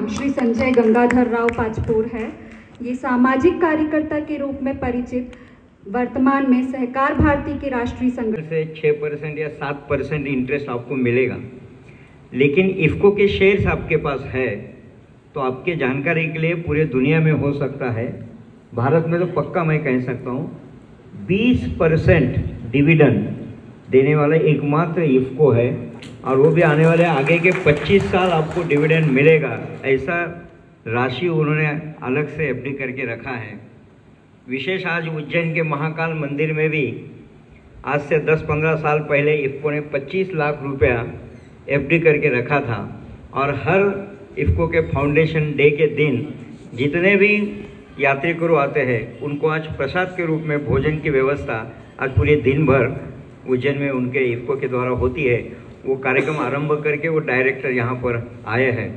नाम श्री संजय गंगाधर राव पाचपुर है। ये सामाजिक कार्यकर्ता के रूप में परिचित, वर्तमान में सहकार भारती के राष्ट्रीय संगठन से 6% या 7% इंटरेस्ट आपको मिलेगा। लेकिन इफ़को के शेयर्स आपके पास है तो आपके जानकारी के लिए पूरे दुनिया में हो सकता है, भारत में तो पक्का मैं कह सकता हूँ 20% डिविडेंड देने वाला एकमात्र इफ़को है, और वो भी आने वाले आगे के 25 साल आपको डिविडेंड मिलेगा। ऐसा राशि उन्होंने अलग से एफडी करके रखा है। विशेष आज उज्जैन के महाकाल मंदिर में भी आज से 10-15 साल पहले इफ़को ने 25 लाख रुपया एफडी करके रखा था, और हर इफ़को के फाउंडेशन डे के दिन जितने भी यात्रिकरू आते हैं उनको आज प्रसाद के रूप में भोजन की व्यवस्था आज पूरे दिन भर उज्जैन में उनके इफ़को के द्वारा होती है। वो कार्यक्रम आरंभ करके वो डायरेक्टर यहाँ पर आए हैं।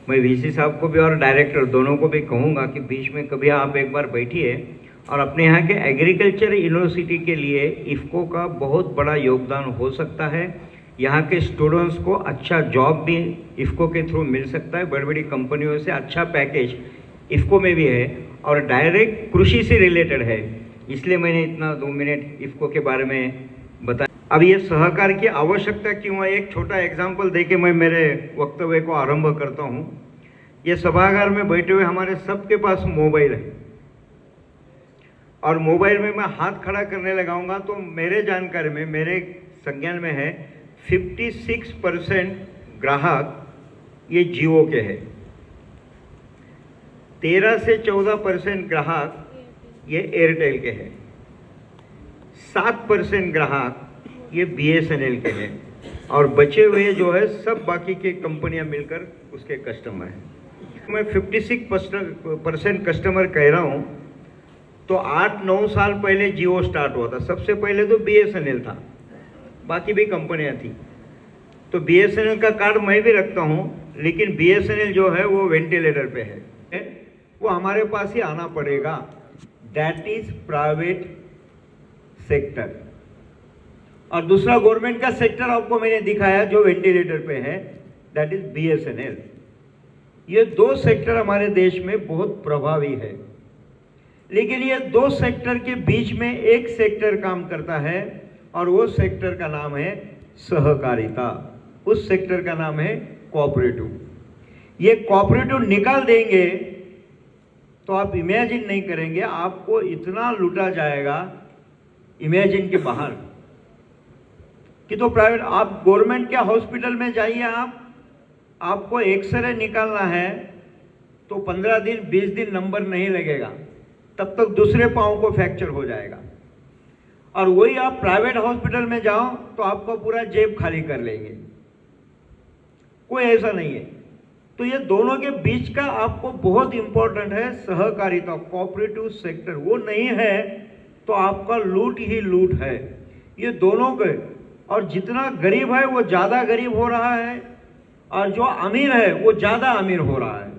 मैं वीसी साहब को भी और डायरेक्टर दोनों को भी कहूँगा कि बीच में कभी आप एक बार बैठिए और अपने यहाँ के एग्रीकल्चर यूनिवर्सिटी के लिए इफ़को का बहुत बड़ा योगदान हो सकता है। यहाँ के स्टूडेंट्स को अच्छा जॉब भी इफ़को के थ्रू मिल सकता है। बड़ी बड़ी कंपनियों से अच्छा पैकेज इफ़को में भी है और डायरेक्ट कृषि से रिलेटेड है। इसलिए मैंने इतना 2 मिनट इफ़को के बारे में बताया। अब ये सहकार की आवश्यकता क्यों है, एक छोटा एग्जाम्पल देके मैं मेरे वक्तव्य को आरंभ करता हूँ। ये सभागार में बैठे हुए हमारे सबके पास मोबाइल है, और मोबाइल में मैं हाथ खड़ा करने लगाऊंगा तो मेरे जानकारी में, मेरे संज्ञान में है 56% ग्राहक ये जियो के हैं, 13 से 14% ग्राहक ये एयरटेल के हैं, 7% ग्राहक ये BSNL के हैं, और बचे हुए जो है सब बाकी के कंपनियां मिलकर उसके कस्टमर हैं। मैं 56% कस्टमर कह रहा हूं तो 8-9 साल पहले जियो स्टार्ट हुआ था। सबसे पहले तो BSNL था, बाकी भी कंपनियां थी। तो BSNL का कार्ड मैं भी रखता हूं, लेकिन BSNL जो है वो वेंटिलेटर पे है, वो हमारे पास ही आना पड़ेगा। That is private sector. और दूसरा गवर्नमेंट का सेक्टर आपको मैंने दिखाया जो वेंटिलेटर पे है, दैट इज BSNL। ये 2 सेक्टर हमारे देश में बहुत प्रभावी है, लेकिन ये 2 सेक्टर के बीच में एक सेक्टर काम करता है, और वो सेक्टर का नाम है सहकारिता। उस सेक्टर का नाम है कोऑपरेटिव। ये कोऑपरेटिव निकाल देंगे तो आप इमेजिन नहीं करेंगे, आपको इतना लूटा जाएगा इमेजिन के बाहर कि तो प्राइवेट। आप गवर्नमेंट के हॉस्पिटल में जाइए, आपको एक्सरे निकालना है तो 15 दिन 20 दिन नंबर नहीं लगेगा, तब तक दूसरे पाँव को फ्रैक्चर हो जाएगा। और वही आप प्राइवेट हॉस्पिटल में जाओ तो आपको पूरा जेब खाली कर लेंगे। कोई ऐसा नहीं है। तो ये दोनों के बीच का आपको बहुत इंपॉर्टेंट है सहकारिता, कोऑपरेटिव सेक्टर। वो नहीं है तो आपका लूट ही लूट है। ये दोनों के, और जितना गरीब है वो ज़्यादा गरीब हो रहा है, और जो अमीर है वो ज़्यादा अमीर हो रहा है।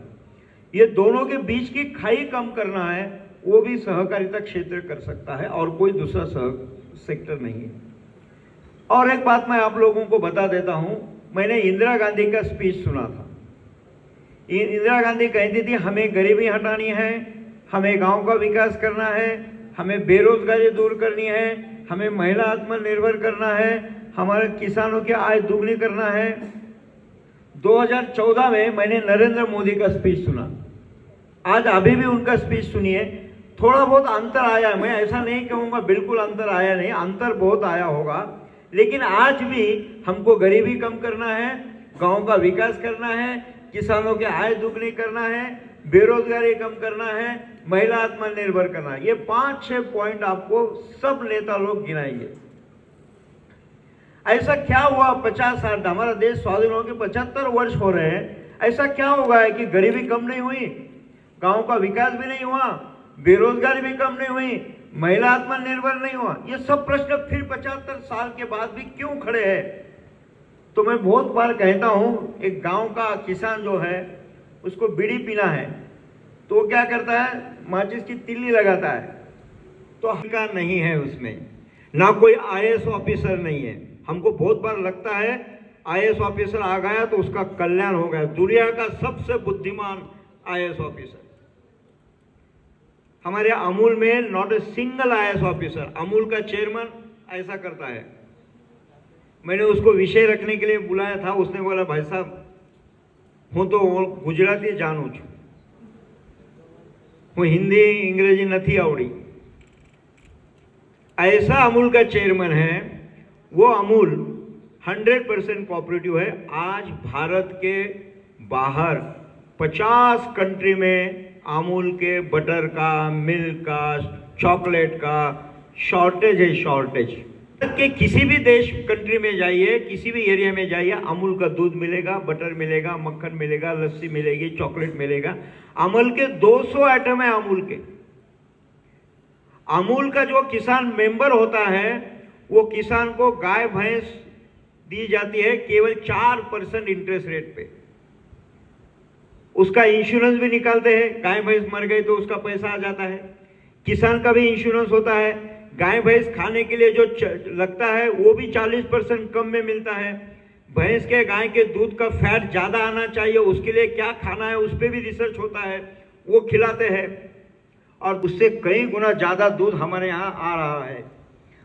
ये दोनों के बीच की खाई कम करना है, वो भी सहकारिता क्षेत्र कर सकता है, और कोई दूसरा सेक्टर नहीं है। और एक बात मैं आप लोगों को बता देता हूँ, मैंने इंदिरा गांधी का स्पीच सुना था। इंदिरा गांधी कहती थी हमें गरीबी हटानी है, हमें गांव का विकास करना है, हमें बेरोजगारी दूर करनी है, हमें महिला आत्मनिर्भर करना है, हमारे किसानों की आय दुगनी करना है। 2014 में मैंने नरेंद्र मोदी का स्पीच सुना, आज अभी भी उनका स्पीच सुनिए। थोड़ा बहुत अंतर आया है, मैं ऐसा नहीं कहूँगा बिल्कुल अंतर आया नहीं, अंतर बहुत आया होगा, लेकिन आज भी हमको गरीबी कम करना है, गांव का विकास करना है, किसानों की आय दुगनी करना है, बेरोजगारी कम करना है, महिला आत्मनिर्भर करना है। ये 5-6 पॉइंट आपको सब नेता लोग गिनाएंगे। ऐसा क्या हुआ 50-60, हमारा देश स्वाधीन होकर 75 वर्ष हो रहे हैं, ऐसा क्या होगा है कि गरीबी कम नहीं हुई, गांव का विकास भी नहीं हुआ, बेरोजगारी भी कम नहीं हुई, महिला आत्मनिर्भर नहीं हुआ? ये सब प्रश्न फिर 75 साल के बाद भी क्यों खड़े हैं? तो मैं बहुत बार कहता हूँ, एक गांव का किसान जो है उसको बीड़ी पीना है तो वो क्या करता है, माचिस की तिल्ली लगाता है। तो हल्का नहीं है उसमें, ना कोई IAS ऑफिसर नहीं है। हमको बहुत बार लगता है आईएएस ऑफिसर आ गया तो उसका कल्याण हो गया। दुनिया का सबसे बुद्धिमान आईएएस ऑफिसर हमारे अमूल में, not a single IAS officer. Amul का चेयरमैन ऐसा करता है। मैंने उसको विषय रखने के लिए बुलाया था, उसने बोला भाई साहब हूँ तो गुजराती जानू छू, हूँ हिंदी अंग्रेजी नहीं आवड़ी। ऐसा अमूल का चेयरमैन है। वो अमूल 100% कोऑपरेटिव है। आज भारत के बाहर 50 कंट्री में अमूल के बटर का, मिल्क का, चॉकलेट का शॉर्टेज है, शॉर्टेज। के किसी भी देश कंट्री में जाइए, किसी भी एरिया में जाइए, अमूल का दूध मिलेगा, बटर मिलेगा, मक्खन मिलेगा, लस्सी मिलेगी, चॉकलेट मिलेगा। अमूल के 200 आइटम है अमूल के। अमूल का जो किसान मेंबर होता है वो किसान को गाय भैंस दी जाती है केवल 4% इंटरेस्ट रेट पे। उसका इंश्योरेंस भी निकालते हैं, गाय भैंस मर गई तो उसका पैसा आ जाता है। किसान का भी इंश्योरेंस होता है। गाय भैंस खाने के लिए जो लगता है वो भी 40% कम में मिलता है। भैंस के गाय के दूध का फैट ज्यादा आना चाहिए, उसके लिए क्या खाना है उस पर भी रिसर्च होता है, वो खिलाते हैं और उससे कई गुना ज्यादा दूध हमारे यहाँ आ रहा है।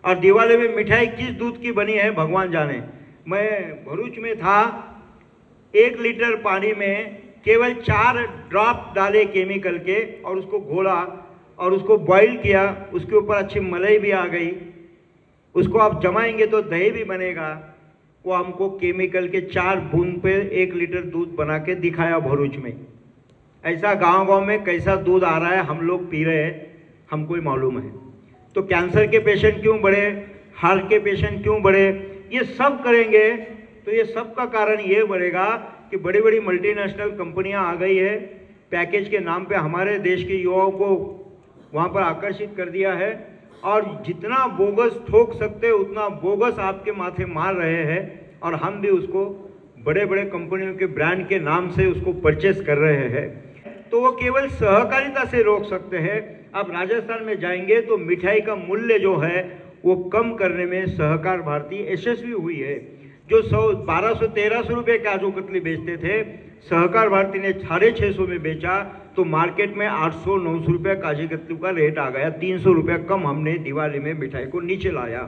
और दिवाली में मिठाई किस दूध की बनी है भगवान जाने। मैं भरूच में था, 1 लीटर पानी में केवल 4 ड्रॉप डाले केमिकल के और उसको घोला और उसको बॉईल किया, उसके ऊपर अच्छी मलाई भी आ गई। उसको आप जमाएंगे तो दही भी बनेगा। वो हमको केमिकल के 4 बूंद पे 1 लीटर दूध बना के दिखाया भरूच में। ऐसा गांव-गांव में कैसा दूध आ रहा है हम लोग पी रहे हैं, हमको ही मालूम है। तो कैंसर के पेशेंट क्यों बढ़े, हार्ट के पेशेंट क्यों बढ़े, ये सब करेंगे तो ये सब का कारण ये बढ़ेगा कि बड़ी बड़ी मल्टीनेशनल कंपनियां आ गई है। पैकेज के नाम पे हमारे देश के युवाओं को वहाँ पर आकर्षित कर दिया है और जितना बोगस ठोक सकते उतना बोगस आपके माथे मार रहे हैं और हम भी उसको बड़े बड़े कंपनियों के ब्रांड के नाम से उसको परचेस कर रहे हैं। तो वो केवल सहकारिता से रोक सकते हैं। अब राजस्थान में जाएंगे तो मिठाई का मूल्य जो है वो कम करने में सहकार भारती यशस्वी हुई है। जो 1200-1300 रुपये काजू कतली बेचते थे, सहकार भारती ने 650 में बेचा तो मार्केट में 800-900 रुपये काजू कतली का रेट आ गया। 300 रुपये कम हमने दिवाली में मिठाई को नीचे लाया।